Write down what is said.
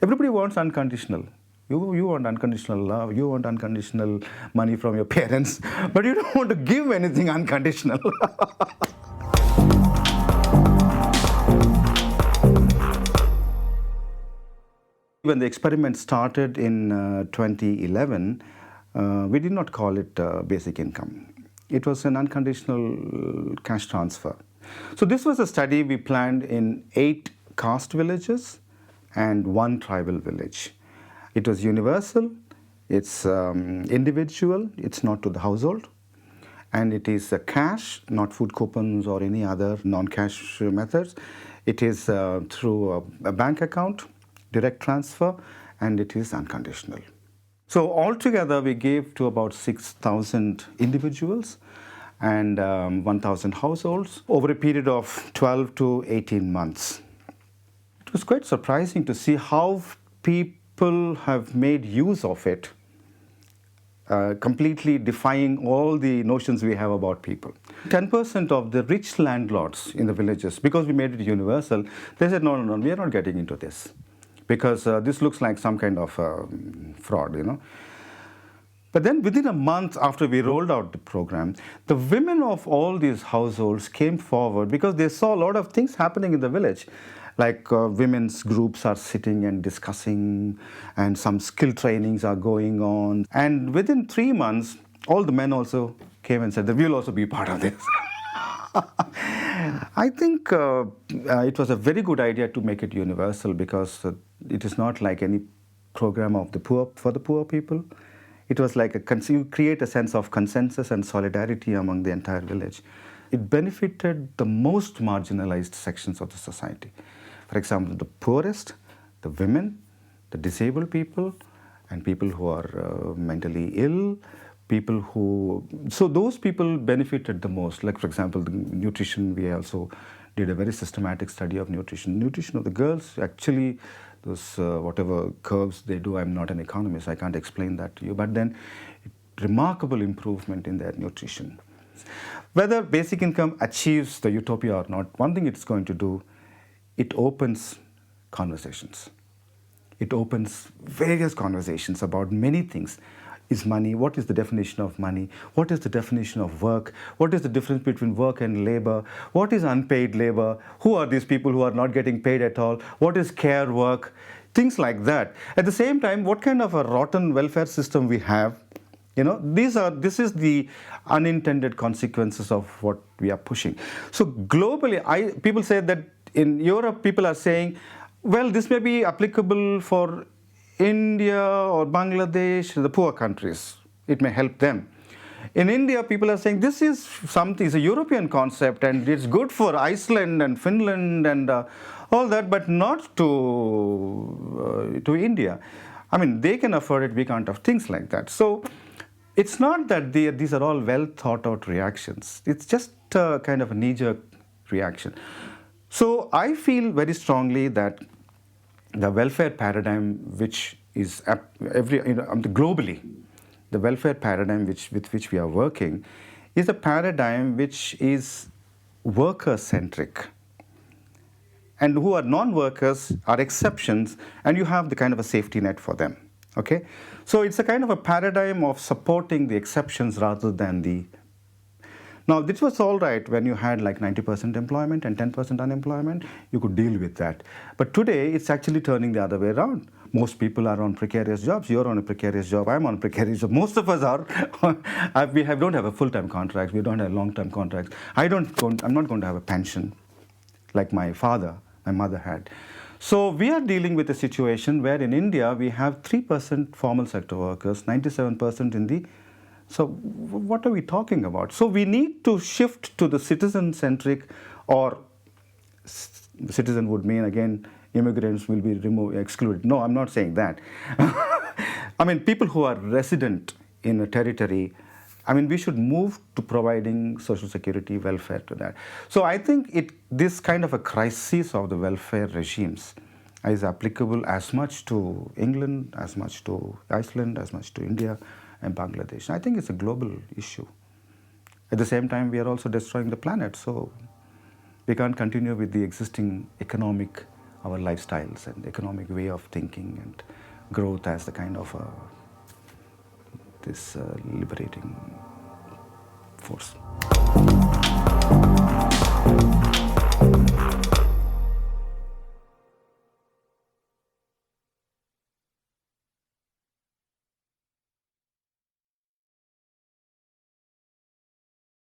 Everybody wants unconditional. You want unconditional love, you want unconditional money from your parents, but you don't want to give anything unconditional. When the experiment started in 2011, we did not call it basic income. It was an unconditional cash transfer. So this was a study we planned in 8 caste villages and 1 tribal village. It was universal, it's individual, it's not to the household, and it is cash, not food coupons or any other non-cash methods. It is through a bank account, direct transfer, and it is unconditional. So altogether we gave to about 6,000 individuals and 1,000 households over a period of 12 to 18 months. It was quite surprising to see how people have made use of it, completely defying all the notions we have about people. 10% of the rich landlords in the villages, because we made it universal, they said, no, we are not getting into this, because this looks like some kind of fraud, But then within a month after we rolled out the program, the women of all these households came forward because they saw a lot of things happening in the village. Like women's groups are sitting and discussing, and some skill trainings are going on. And within 3 months, all the men also came and said that we'll also be part of this. I think it was a very good idea to make it universal, because it is not like any program of the poor for the poor people. It was like you create a sense of consensus and solidarity among the entire village. It benefited the most marginalized sections of the society. For example, the poorest, the women, the disabled people, and people who are mentally ill, people who... So those people benefited the most. Like, for example, the nutrition, we also did a very systematic study of nutrition. Nutrition of the girls, actually, those whatever curves they do, I'm not an economist, I can't explain that to you, but then remarkable improvement in their nutrition. Whether basic income achieves the utopia or not, one thing it's going to do, it opens conversations. It opens various conversations about many things. Is money? What is the definition of money? What is the definition of work? What is the difference between work and labor? What is unpaid labor? Who are these people who are not getting paid at all? What is care work? Things like that. At the same time, what kind of a rotten welfare system we have? This is the unintended consequences of what we are pushing. So globally, people say that in Europe, people are saying, well, this may be applicable for India or Bangladesh, the poor countries. It may help them. In India, people are saying this is something, it's a European concept, and it's good for Iceland and Finland and all that, but not to India. I mean, they can afford it, we can't have things like that. So it's not that these are all well thought out reactions. It's just a kind of a knee-jerk reaction. So I feel very strongly that the welfare paradigm, which is globally, the welfare paradigm with which we are working, is a paradigm which is worker-centric. And who are non-workers are exceptions, and you have the kind of a safety net for them. Okay? So it's a kind of a paradigm of supporting the exceptions rather than the... Now, this was all right when you had like 90% employment and 10% unemployment. You could deal with that. But today, it's actually turning the other way around. Most people are on precarious jobs. You're on a precarious job. I'm on a precarious job. Most of us are. don't have a full-time contract. We don't have long-term contracts. I'm not going to have a pension like my mother had. So we are dealing with a situation where in India, we have 3% formal sector workers, 97% in the... So what are we talking about? So we need to shift to the citizen-centric, or citizen would mean, again, immigrants will be excluded. No, I'm not saying that. I mean, people who are resident in a territory, I mean, we should move to providing social security, welfare to that. So I think this kind of a crisis of the welfare regimes is applicable as much to England, as much to Iceland, as much to India and Bangladesh. I think it's a global issue. At the same time, we are also destroying the planet, so we can't continue with the existing economic our lifestyles and economic way of thinking and growth as the kind of this liberating force.